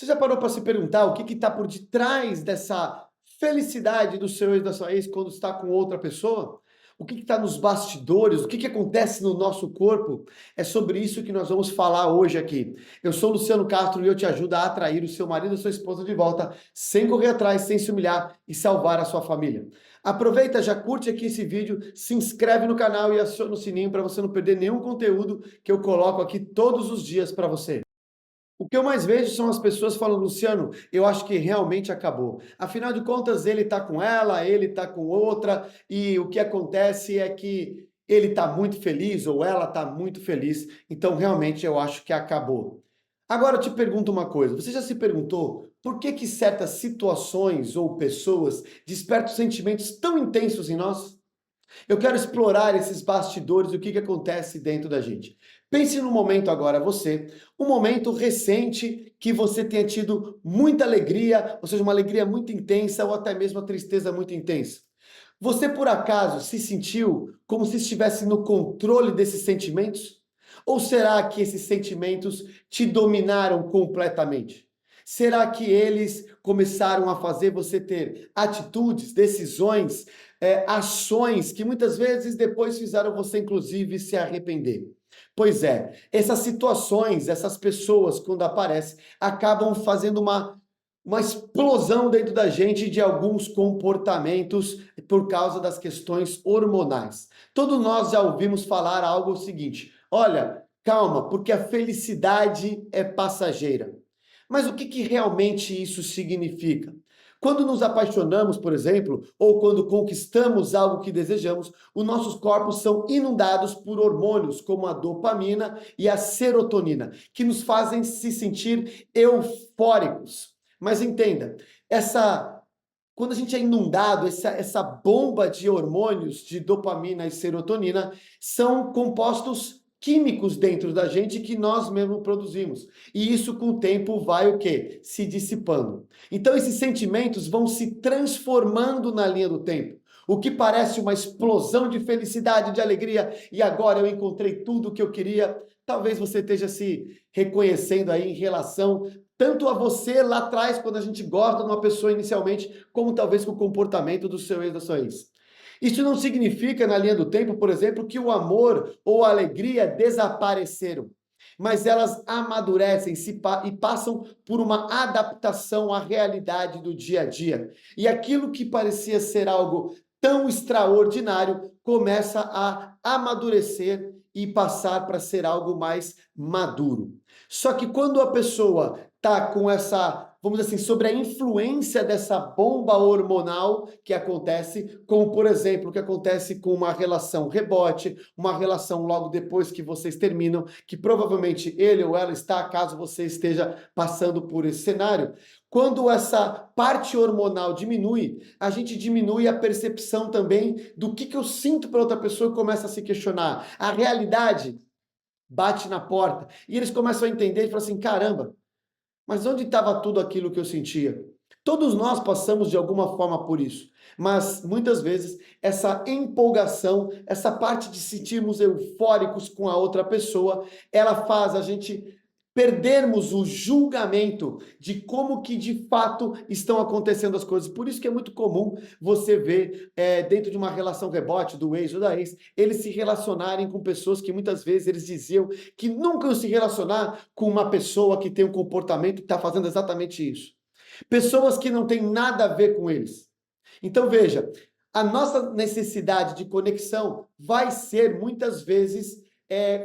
Você já parou para se perguntar o que está por detrás dessa felicidade do seu ex, da sua ex, quando está com outra pessoa? O que está nos bastidores? O que acontece no nosso corpo? É sobre isso que nós vamos falar hoje aqui. Eu sou Luciano Castro e eu te ajudo a atrair o seu marido ou sua esposa de volta, sem correr atrás, sem se humilhar e salvar a sua família. Aproveita, já curte aqui esse vídeo, se inscreve no canal e aciona o sininho para você não perder nenhum conteúdo que eu coloco aqui todos os dias para você. O que eu mais vejo são as pessoas falando, Luciano, eu acho que realmente acabou. Afinal de contas, ele está com ela, ele está com outra, e o que acontece é que ele está muito feliz ou ela está muito feliz, então realmente eu acho que acabou. Agora eu te pergunto uma coisa, você já se perguntou por que certas situações ou pessoas despertam sentimentos tão intensos em nós? Eu quero explorar esses bastidores, o que acontece dentro da gente. Pense no momento agora, você, um momento recente que você tenha tido muita alegria, ou seja, uma alegria muito intensa ou até mesmo uma tristeza muito intensa. Você, por acaso, se sentiu como se estivesse no controle desses sentimentos? Ou será que esses sentimentos te dominaram completamente? Será que eles começaram a fazer você ter atitudes, decisões, ações que muitas vezes depois fizeram você, inclusive, se arrepender? Pois é, essas situações, essas pessoas, quando aparecem, acabam fazendo uma explosão dentro da gente de alguns comportamentos por causa das questões hormonais. Todos nós já ouvimos falar algo seguinte: olha, calma, porque a felicidade é passageira. Mas o que realmente isso significa? Quando nos apaixonamos, por exemplo, ou quando conquistamos algo que desejamos, os nossos corpos são inundados por hormônios como a dopamina e a serotonina, que nos fazem se sentir eufóricos. Mas entenda, quando a gente é inundado, essa bomba de hormônios, de dopamina e serotonina, são compostos químicos dentro da gente que nós mesmos produzimos. E isso com o tempo vai o quê? Se dissipando. Então esses sentimentos vão se transformando na linha do tempo. O que parece uma explosão de felicidade, de alegria, e agora eu encontrei tudo o que eu queria. Talvez você esteja se reconhecendo aí em relação tanto a você lá atrás, quando a gente gosta de uma pessoa inicialmente, como talvez com o comportamento do seu ex, da sua ex. Isso não significa, na linha do tempo, por exemplo, que o amor ou a alegria desapareceram, mas elas amadurecem e passam por uma adaptação à realidade do dia a dia. E aquilo que parecia ser algo tão extraordinário começa a amadurecer e passar para ser algo mais maduro. Só que quando a pessoa está com essa, vamos dizer assim, sobre a influência dessa bomba hormonal que acontece, como por exemplo, o que acontece com uma relação rebote, uma relação logo depois que vocês terminam, que provavelmente ele ou ela está, caso você esteja passando por esse cenário. Quando essa parte hormonal diminui, a gente diminui a percepção também do que eu sinto para outra pessoa e começa a se questionar. A realidade bate na porta e eles começam a entender e falam assim: caramba, mas onde estava tudo aquilo que eu sentia? Todos nós passamos de alguma forma por isso, mas muitas vezes essa empolgação, essa parte de sentirmos eufóricos com a outra pessoa, ela faz a gente perdermos o julgamento de como que de fato estão acontecendo as coisas. Por isso que é muito comum você ver dentro de uma relação rebote do ex ou da ex, eles se relacionarem com pessoas que muitas vezes eles diziam que nunca iam se relacionar com uma pessoa que tem um comportamento que está fazendo exatamente isso. Pessoas que não têm nada a ver com eles. Então veja, a nossa necessidade de conexão vai ser muitas vezes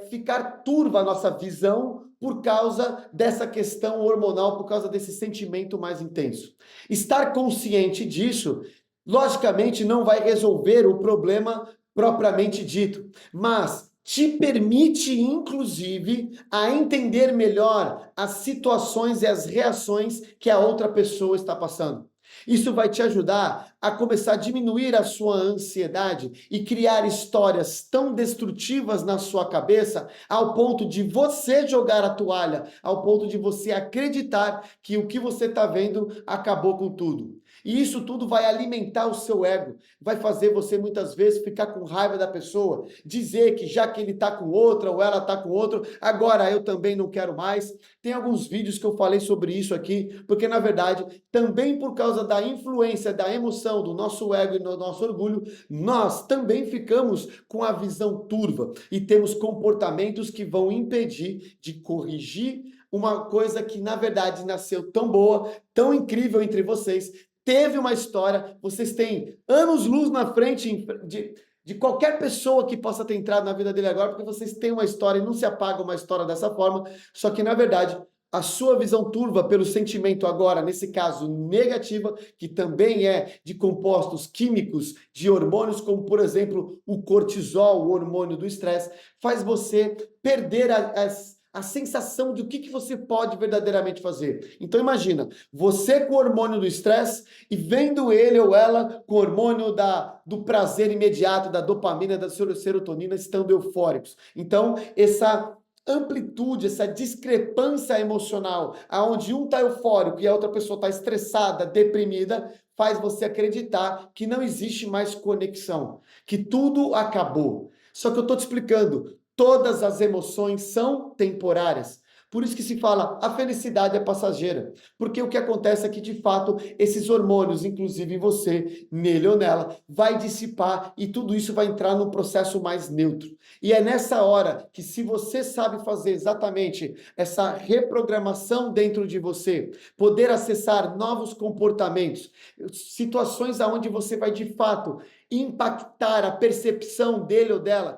ficar turva a nossa visão por causa dessa questão hormonal, por causa desse sentimento mais intenso. Estar consciente disso, logicamente, não vai resolver o problema propriamente dito, mas te permite, inclusive, a entender melhor as situações e as reações que a outra pessoa está passando. Isso vai te ajudar a começar a diminuir a sua ansiedade e criar histórias tão destrutivas na sua cabeça, ao ponto de você jogar a toalha, ao ponto de você acreditar que o que você está vendo acabou com tudo. E isso tudo vai alimentar o seu ego, vai fazer você muitas vezes ficar com raiva da pessoa, dizer que já que ele está com outra ou ela está com outro, agora eu também não quero mais. Tem alguns vídeos que eu falei sobre isso aqui, porque na verdade, também por causa da influência, da emoção, do nosso ego e do nosso orgulho, nós também ficamos com a visão turva e temos comportamentos que vão impedir de corrigir uma coisa que na verdade nasceu tão boa, tão incrível entre vocês, teve uma história, vocês têm anos-luz na frente de qualquer pessoa que possa ter entrado na vida dele agora, porque vocês têm uma história e não se apaga uma história dessa forma, só que na verdade a sua visão turva pelo sentimento agora, nesse caso negativa, que também é de compostos químicos, de hormônios, como por exemplo o cortisol, o hormônio do estresse, faz você perder a sensação de o que você pode verdadeiramente fazer. Então imagina, você com o hormônio do estresse e vendo ele ou ela com o hormônio do prazer imediato, da dopamina, da serotonina, estando eufóricos. Então, essa amplitude, essa discrepância emocional, aonde um está eufórico e a outra pessoa está estressada, deprimida, faz você acreditar que não existe mais conexão, que tudo acabou. Só que eu estou te explicando, todas as emoções são temporárias. Por isso que se fala, a felicidade é passageira. Porque o que acontece é que, de fato, esses hormônios, inclusive em você, nele ou nela, vai dissipar e tudo isso vai entrar num processo mais neutro. E é nessa hora que, se você sabe fazer exatamente essa reprogramação dentro de você, poder acessar novos comportamentos, situações aonde você vai, de fato, impactar a percepção dele ou dela,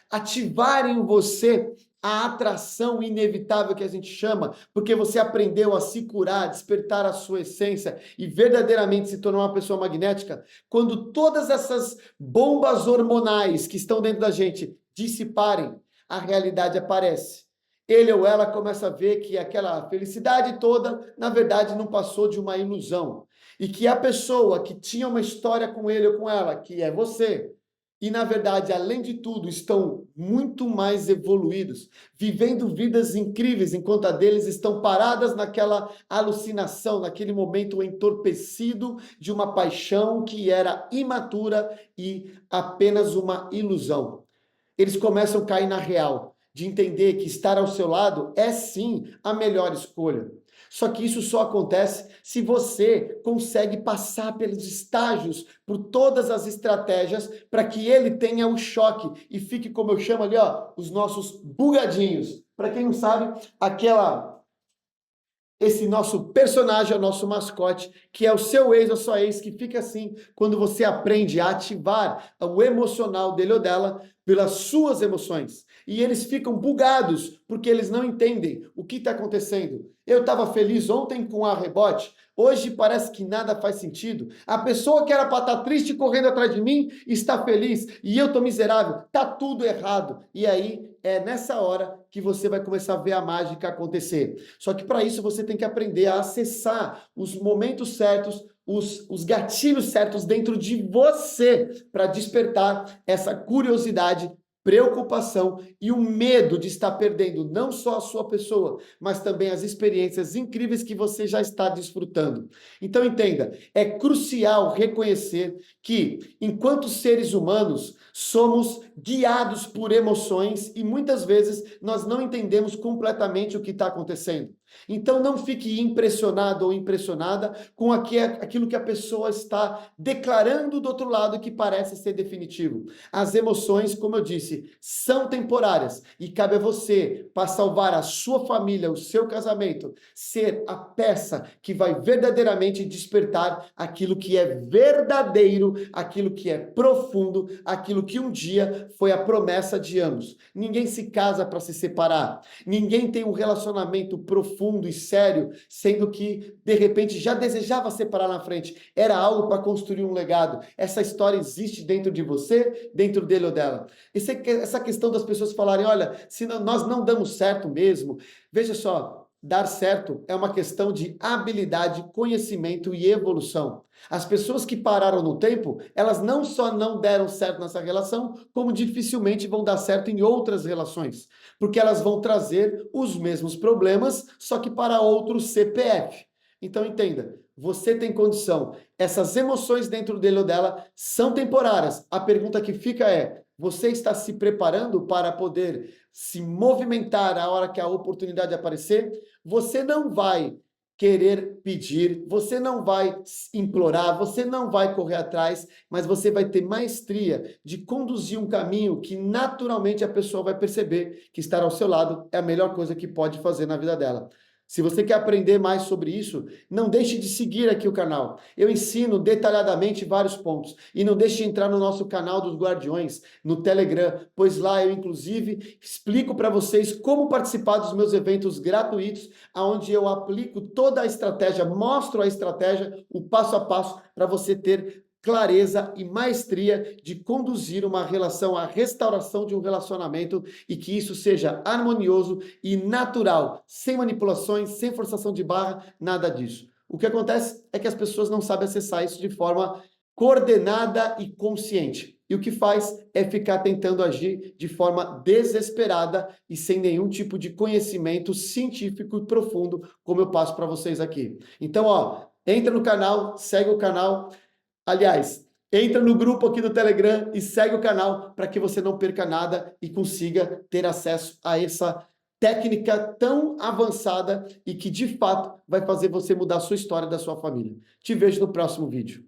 ativar em você a atração inevitável que a gente chama, porque você aprendeu a se curar, despertar a sua essência e verdadeiramente se tornar uma pessoa magnética, quando todas essas bombas hormonais que estão dentro da gente dissiparem, a realidade aparece. Ele ou ela começa a ver que aquela felicidade toda, na verdade, não passou de uma ilusão. E que a pessoa que tinha uma história com ele ou com ela, que é você, e na verdade, além de tudo, estão muito mais evoluídos, vivendo vidas incríveis, enquanto a deles estão paradas naquela alucinação, naquele momento entorpecido de uma paixão que era imatura e apenas uma ilusão. Eles começam a cair na real, de entender que estar ao seu lado é sim a melhor escolha. Só que isso só acontece se você consegue passar pelos estágios, por todas as estratégias, para que ele tenha o choque e fique, como eu chamo ali, ó, os nossos bugadinhos. Para quem não sabe, esse nosso personagem é o nosso mascote, que é o seu ex ou sua ex, que fica assim quando você aprende a ativar o emocional dele ou dela pelas suas emoções. E eles ficam bugados, porque eles não entendem o que está acontecendo. Eu estava feliz ontem com a rebote, hoje parece que nada faz sentido. A pessoa que era para estar triste correndo atrás de mim está feliz e eu estou miserável. Está tudo errado. E aí é nessa hora que você vai começar a ver a mágica acontecer. Só que para isso você tem que aprender a acessar os momentos certos, os gatilhos certos dentro de você para despertar essa curiosidade, preocupação e o medo de estar perdendo não só a sua pessoa, mas também as experiências incríveis que você já está desfrutando. Então entenda, é crucial reconhecer que, enquanto seres humanos, somos guiados por emoções e muitas vezes nós não entendemos completamente o que está acontecendo. Então não fique impressionado ou impressionada com aquilo que a pessoa está declarando do outro lado que parece ser definitivo. As emoções, como eu disse, são temporárias e cabe a você, para salvar a sua família, o seu casamento, ser a peça que vai verdadeiramente despertar aquilo que é verdadeiro, aquilo que é profundo, aquilo que um dia foi a promessa de ambos. Ninguém se casa para se separar, ninguém tem um relacionamento profundo e sério, sendo que, de repente, já desejava separar na frente. Era algo para construir um legado. Essa história existe dentro de você, dentro dele ou dela. Essa questão das pessoas falarem, olha, se nós não damos certo mesmo, veja só, dar certo é uma questão de habilidade, conhecimento e evolução. As pessoas que pararam no tempo, elas não só não deram certo nessa relação, como dificilmente vão dar certo em outras relações, porque elas vão trazer os mesmos problemas, só que para outro CPF. Então entenda, você tem condição. Essas emoções dentro dele ou dela são temporárias. A pergunta que fica é: você está se preparando para poder se movimentar a hora que a oportunidade aparecer? Você não vai querer pedir, você não vai implorar, você não vai correr atrás, mas você vai ter maestria de conduzir um caminho que naturalmente a pessoa vai perceber que estar ao seu lado é a melhor coisa que pode fazer na vida dela. Se você quer aprender mais sobre isso, não deixe de seguir aqui o canal. Eu ensino detalhadamente vários pontos. E não deixe de entrar no nosso canal dos Guardiões, no Telegram, pois lá eu, inclusive, explico para vocês como participar dos meus eventos gratuitos, onde eu aplico toda a estratégia, mostro a estratégia, o passo a passo, para você ter clareza e maestria de conduzir uma relação, a restauração de um relacionamento e que isso seja harmonioso e natural, sem manipulações, sem forçação de barra, nada disso. O que acontece é que as pessoas não sabem acessar isso de forma coordenada e consciente. E o que faz é ficar tentando agir de forma desesperada e sem nenhum tipo de conhecimento científico e profundo, como eu passo para vocês aqui. Então, entra no canal, segue o canal. Aliás, entra no grupo aqui do Telegram e segue o canal para que você não perca nada e consiga ter acesso a essa técnica tão avançada e que, de fato, vai fazer você mudar a sua história da sua família. Te vejo no próximo vídeo.